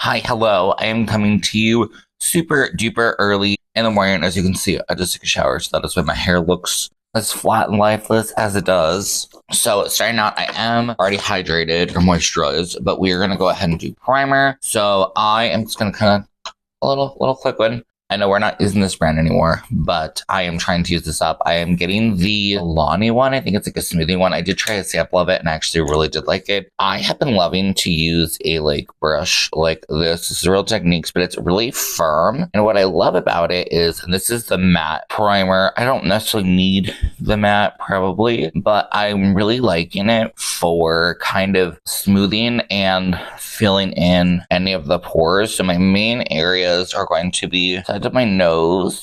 Hi, hello. I am coming to you super duper early in the morning. As you can see, I just took a shower, so that is why my hair looks as flat and lifeless as it does. So starting out, I am already hydrated or moisturized, but we are going to go ahead and do primer. So I am just going to kind of a little quick one. I know we're not using this brand anymore, but I am trying to use this up. I am getting the Lani one. I think it's like a smoothie one. I did try a sample of it and I actually really did like it. I have been loving to use a brush like this. This is Real Techniques, but it's really firm. And what I love about it is, and this is the matte primer. I don't necessarily need the matte probably, but I'm really liking it for kind of smoothing and filling in any of the pores. So my main areas are going to be side of my nose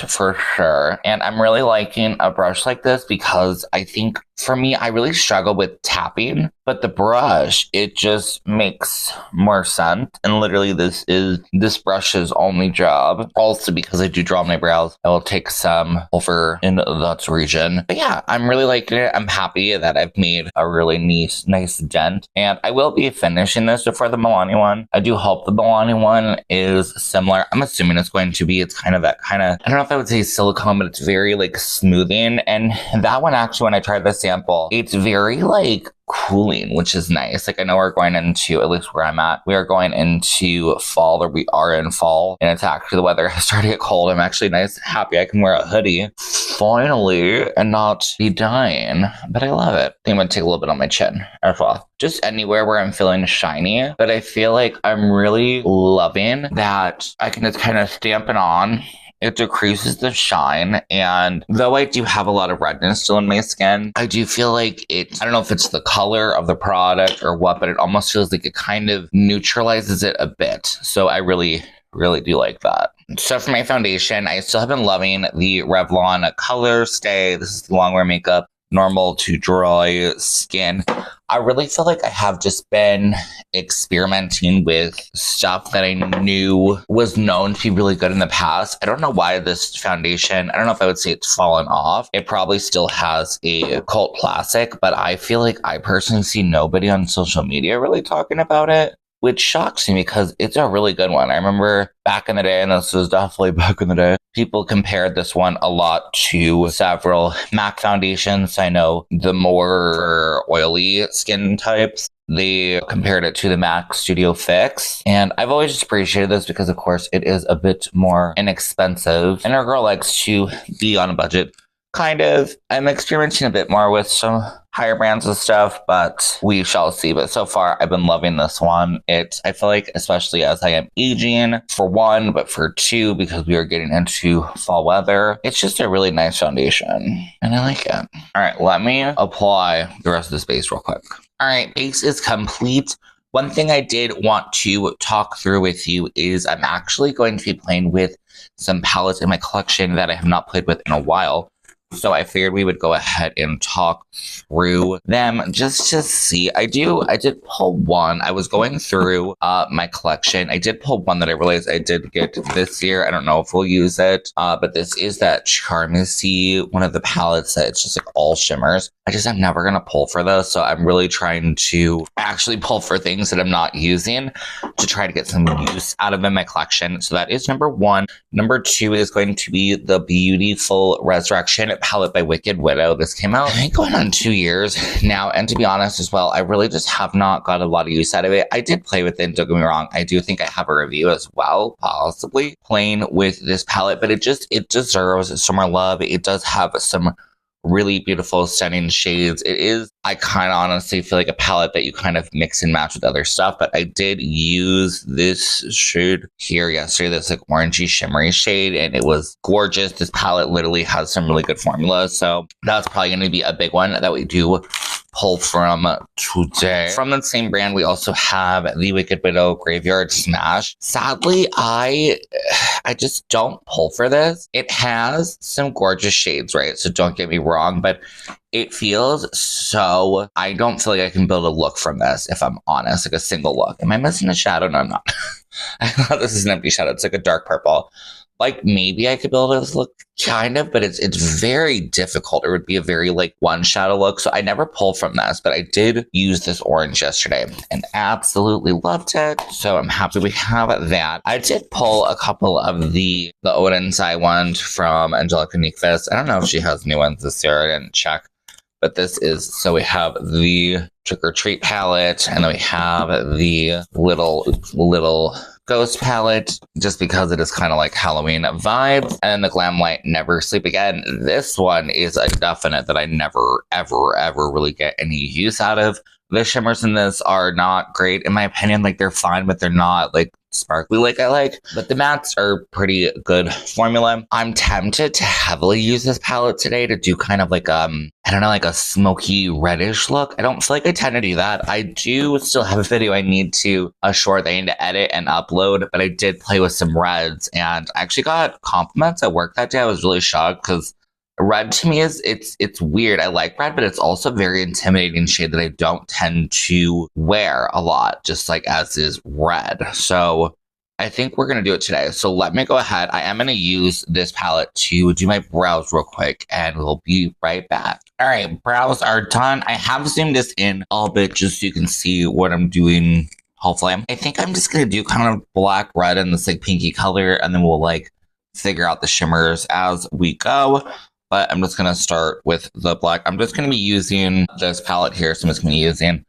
for sure. And I'm really liking a brush like this because I think for me, I really struggle with tapping, but the brush, it just makes more sense. And literally this brush's only job. Also because I do draw my brows, I will take some over in that region. But yeah, I'm really liking it. I'm happy that I've made a really nice dent. And I will be finishing this before the Milani one. I do hope the Milani one is similar. I'm assuming it's going to be. It's kind of that kind of, I don't know if I would say silicone, but it's very smoothing. And that one actually, when I tried the sample, it's very cooling, which is nice. I know we're going into, at least where I'm at, we are going into fall, or we are in fall, and it's actually, the weather has started to get cold. I'm actually happy I can wear a hoodie finally and not be dying, but I love it. I think I'm gonna take a little bit on my chin as well. Just anywhere where I'm feeling shiny, but I feel like I'm really loving that I can just kind of stamp it on. It decreases the shine, and though I do have a lot of redness still in my skin, I do feel like I don't know if it's the color of the product or what, but it almost feels like it kind of neutralizes it a bit. So I really do like that. So for my foundation, I still have been loving the Revlon Color Stay. This is the longwear makeup, normal to dry skin. I really feel like I have just been experimenting with stuff that I knew was known to be really good in the past. I don't know why this foundation, I don't know if I would say it's fallen off. It probably still has a cult classic, but I feel like I personally see nobody on social media really talking about it, which shocks me because it's a really good one. I remember back in the day, and this was definitely back in the day, people compared this one a lot to several MAC foundations. I know the more oily skin types, they compared it to the MAC Studio Fix. And I've always just appreciated this because, of course, it is a bit more inexpensive. And our girl likes to be on a budget. Kind of. I'm experimenting a bit more with some higher brands and stuff, but we shall see. But so far, I've been loving this one. I feel like, especially as I am aging, for one, but for two, because we are getting into fall weather, it's just a really nice foundation, and I like it. All right, let me apply the rest of this base real quick. All right, base is complete. One thing I did want to talk through with you is I'm actually going to be playing with some palettes in my collection that I have not played with in a while. So I figured we would go ahead and talk through them just to see. I did pull one. I was going through my collection. I did pull one that I realized I did get this year. I don't know if we'll use it, but this is that Charmacy, one of the palettes that it's just all shimmers. I'm never going to pull for this. So I'm really trying to actually pull for things that I'm not using to try to get some use out of in my collection. So that is number one. Number two is going to be the Beautiful Resurrection palette by Wicked Widow. This came out, I think, going on 2 years now. And to be honest as well, I really just have not got a lot of use out of it. I did play with it, don't get me wrong. I do think I have a review as well, possibly playing with this palette, but it deserves some more love. It does have some really beautiful, stunning shades. I kind of honestly feel like a palette that you kind of mix and match with other stuff, but I did use this shade here yesterday, this orangey shimmery shade, and it was gorgeous. This palette literally has some really good formulas, so that's probably going to be a big one that we do pull from today. From the same brand, we also have the Wicked Widow Graveyard Smash. Sadly, I just don't pull for this. It has some gorgeous shades, right? So don't get me wrong, but it feels so, I don't feel like I can build a look from this, if I'm honest, a single look. Am I missing a shadow? No, I'm not. I thought this is an empty shadow. It's a dark purple. like maybe I could build this look kind of, but it's very difficult. It would be a very like one shadow look. So I never pulled from this, but I did use this orange yesterday and absolutely loved it. So I'm happy we have that. I did pull a couple of the Odin's Eye one from Angelica Nyquist. I don't know if she has new ones this year. I didn't check. But this is, so we have the Trick or Treat palette, and then we have the little Ghost palette, just because it is kind of like Halloween vibes. And then the Glam Light Never Sleep Again. This one is a definite that I never, ever really get any use out of. The shimmers in this are not great, in my opinion. Like, they're fine, but they're not, like, sparkly like I like. But the mattes are pretty good formula. I'm tempted to heavily use this palette today to do kind of like, I don't know, like a smoky reddish look. I don't feel like I tend to do that. I do still have a video I need to, a short that I need to edit and upload, but I did play with some reds, and I actually got compliments at work that day. I was really shocked, because red to me is, it's weird. I like red, but it's also a very intimidating shade that I don't tend to wear a lot, just like as is red. So I think we're going to do it today. So let me go ahead. I am going to use this palette to do my brows real quick, and we'll be right back. All right, brows are done. I have zoomed this in a little bit just so you can see what I'm doing. Hopefully, I think I'm just going to do kind of black, red, and this like pinky color, and then we'll like figure out the shimmers as we go. But I'm just going to start with the black. I'm just going to be using this palette here. So I'm just going to be using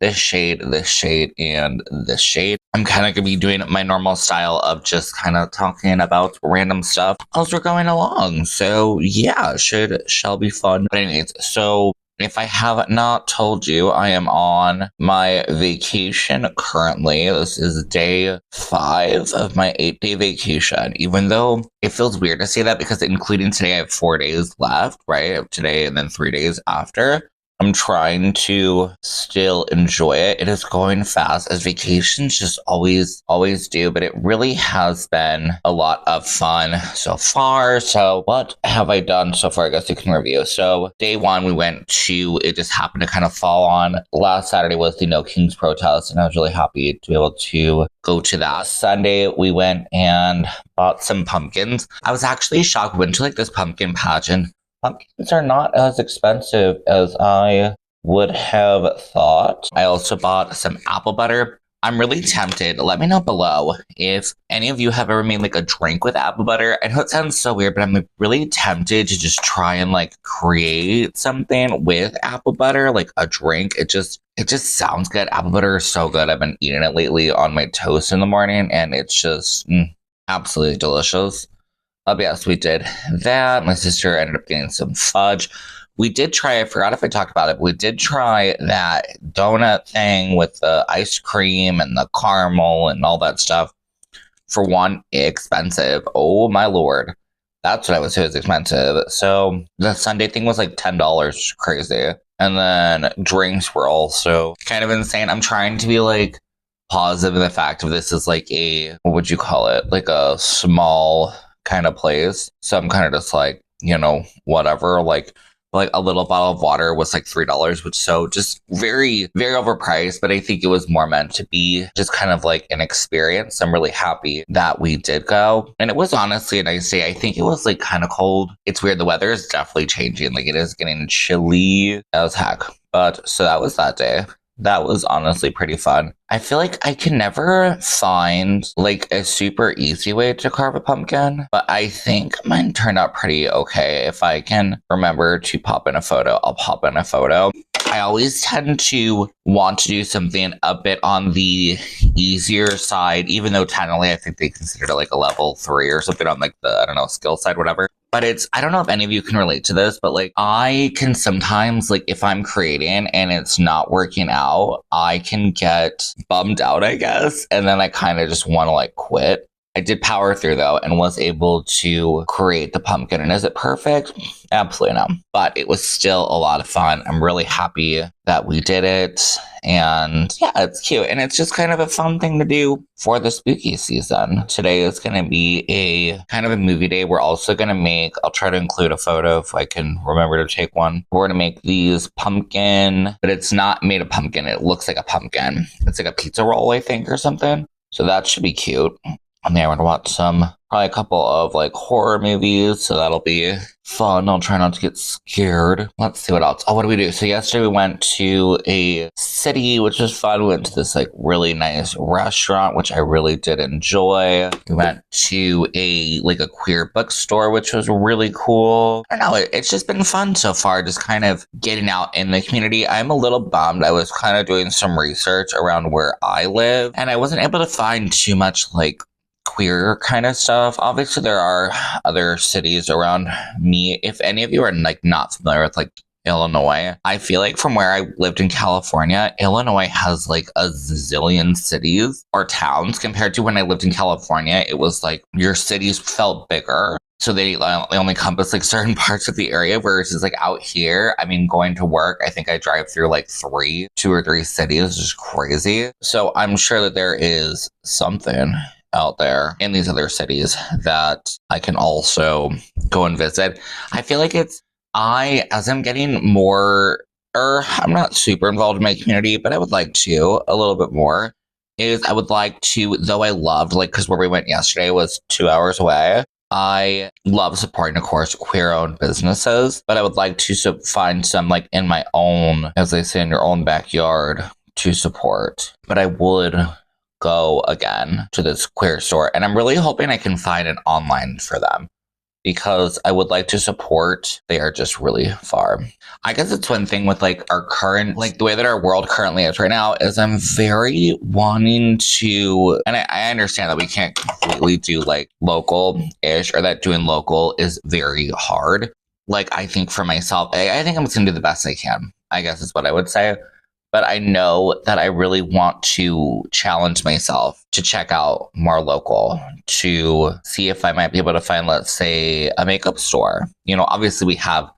this shade, and this shade. I'm kind of going to be doing my normal style of just kind of talking about random stuff as we're going along. So yeah, shall be fun. But anyways, so if I have not told you, I am on my vacation currently. This is day 5 of my 8-day vacation, even though it feels weird to say that because including today, I have 4 days left, right? I have today and then 3 days after. I'm trying to still enjoy it. It is going fast, as vacations just always do, but it really has been a lot of fun so far. So what have I done so far? I guess you can review. So day 1, we went to, it just happened to kind of fall on last Saturday was the No Kings protest, and I was really happy to be able to go to that. Sunday, we went and bought some pumpkins. I was actually shocked. We went to like this pumpkin pageant. Pumpkins are not as expensive as I would have thought. I also bought some apple butter. I'm really tempted. Let me know below if any of you have ever made like a drink with apple butter. I know it sounds so weird, but I'm like really tempted to just try and like create something with apple butter, like a drink. It just sounds good. Apple butter is so good. I've been eating it lately on my toast in the morning, and it's just absolutely delicious. Yes, we did that. My sister ended up getting some fudge. We did try, I forgot if I talked about it, but we did try that donut thing with the ice cream and the caramel and all that stuff. For one, expensive. Oh my lord. That's what I would say was expensive. So the Sunday thing was like $10, crazy. And then drinks were also kind of insane. I'm trying to be like positive in the fact of this is like a, what would you call it? Like a small kind of place. So I'm kind of just like, you know, whatever, like a little bottle of water was like $3, which so just very, very overpriced. But I think it was more meant to be just kind of like an experience. I'm really happy that we did go. And it was honestly a nice day. I think it was like kind of cold. It's weird. The weather is definitely changing. Like it is getting chilly as heck. But so that was that day. That was honestly pretty fun. I feel like I can never find like a super easy way to carve a pumpkin, but I think mine turned out pretty okay. If I can remember to pop in a photo, I'll pop in a photo. I always tend to want to do something a bit on the easier side, even though technically I think they consider it like a level 3 or something on like the, I don't know, skill side, whatever. But it's, I don't know if any of you can relate to this, but like I can sometimes, like if I'm creating and it's not working out, I can get bummed out, I guess. And then I kind of just want to like quit. I did power through though and was able to create the pumpkin. And is it perfect? Absolutely not. But it was still a lot of fun. I'm really happy that we did it. And yeah, it's cute. And it's just kind of a fun thing to do for the spooky season. Today is going to be a kind of a movie day. We're also going to make, I'll try to include a photo if I can remember to take one. We're going to make these pumpkin, but it's not made of pumpkin. It looks like a pumpkin. It's like a pizza roll, I think, or something. So that should be cute. And then we're going to watch some Probably a couple of like horror movies, so that'll be fun. I'll try not to get scared. Let's see what else. Oh, what do we do? So yesterday we went to a city, which was fun. We went to this like really nice restaurant, which I really did enjoy. We went to a queer bookstore, which was really cool. I don't know, it's just been fun so far, just kind of getting out in the community. I'm a little bummed. I was kind of doing some research around where I live, and I wasn't able to find too much like queer kind of stuff. Obviously, there are other cities around me. If any of you are like not familiar with like Illinois, I feel like from where I lived in California, Illinois has like a zillion cities or towns compared to when I lived in California. It was like your cities felt bigger. So they only encompass like certain parts of the area, versus like out here, I mean, going to work, I think I drive through like two or three cities, just crazy. So I'm sure that there is something out there in these other cities that I can also go and visit. I feel like as I'm getting more, or I'm not super involved in my community, but I would like to a little bit more, I would like to, though I loved, like, because where we went yesterday was 2 hours away. I love supporting, of course, queer-owned businesses, but I would like to find some, like, in my own, as they say, in your own backyard to support. But I would go again to this queer store, and I'm really hoping I can find an online for them, because I would like to support. They are just really far. I guess it's one thing with like our current, like the way that our world currently is right now, is I'm very wanting to, and I understand that we can't completely do like local-ish, or that doing local is very hard. Like, I think for myself, I think I'm just gonna do the best I can, I guess is what I would say. But I know that I really want to challenge myself to check out more local, to see if I might be able to find, let's say, a makeup store. You know, obviously we have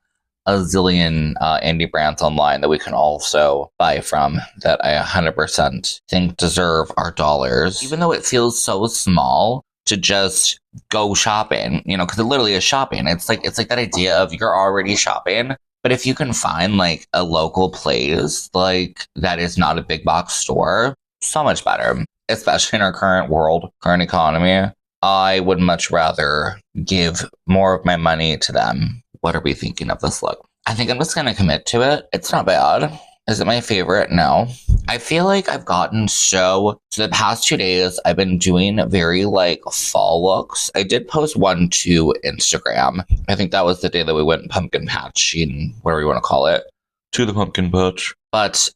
a zillion indie brands online that we can also buy from that I 100% think deserve our dollars. Even though it feels so small to just go shopping, you know, because it literally is shopping. It's like that idea of you're already shopping. But if you can find like a local place like that is not a big box store, so much better, especially in our current world, current economy. I would much rather give more of my money to them. What are we thinking of this look? I think I'm just going to commit to it. It's not bad. Is it my favorite? No. I feel like I've gotten so the past 2 days, I've been doing very like fall looks. I did post one to Instagram. I think that was the day that we went pumpkin patching, whatever you want to call it, to the pumpkin patch. But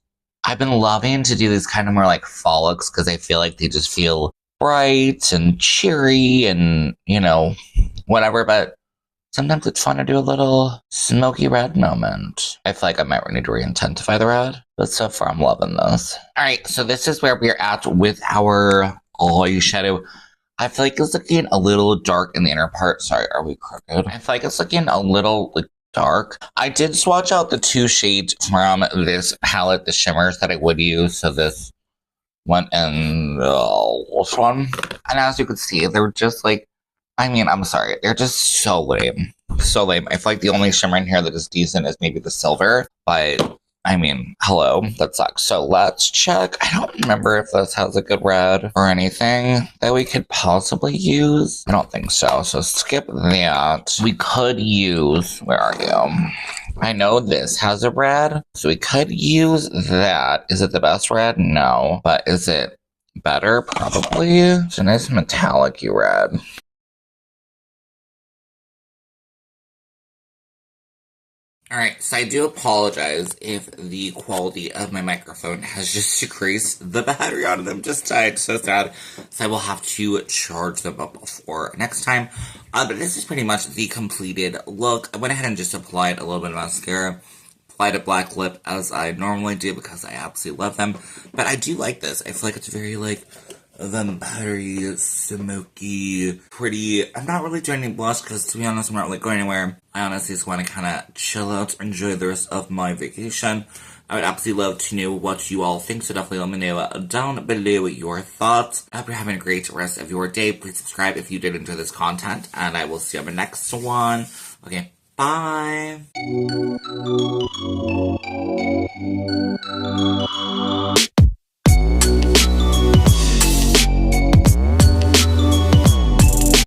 I've been loving to do these kind of more like fall looks, because I feel like they just feel bright and cheery and, you know, whatever. But sometimes it's fun to do a little smoky red moment. I feel like I might need to re-intensify the red, but so far I'm loving this. All right, so this is where we're at with our eyeshadow. I feel like it's looking a little dark in the inner part. Sorry, are we crooked? I feel like it's looking a little like dark. I did swatch out the 2 shades from this palette, the shimmers that I would use. So this one and this one. And as you can see, they're just like, I mean, I'm sorry. They're just so lame. So lame. I feel like the only shimmer in here that is decent is maybe the silver. But, I mean, hello. That sucks. So let's check. I don't remember if this has a good red or anything that we could possibly use. I don't think so. So skip that. We could use... Where are you? I know this has a red. So we could use that. Is it the best red? No. But is it better? Probably. It's a nice metallic-y red. Alright, so I do apologize if the quality of my microphone has just decreased. The battery on them just died, so sad. So I will have to charge them up for next time. But this is pretty much the completed look. I went ahead and just applied a little bit of mascara. Applied a black lip as I normally do because I absolutely love them. But I do like this. I feel like it's very like vampire-y, smoky, pretty. I'm not really doing any blush because, to be honest, I'm not really going anywhere. I honestly just want to kind of chill out, enjoy the rest of my vacation. I would absolutely love to know what you all think, so definitely let me know down below your thoughts. I hope you're having a great rest of your day. Please subscribe if you did enjoy this content, and I will see you on the next one. Okay, bye!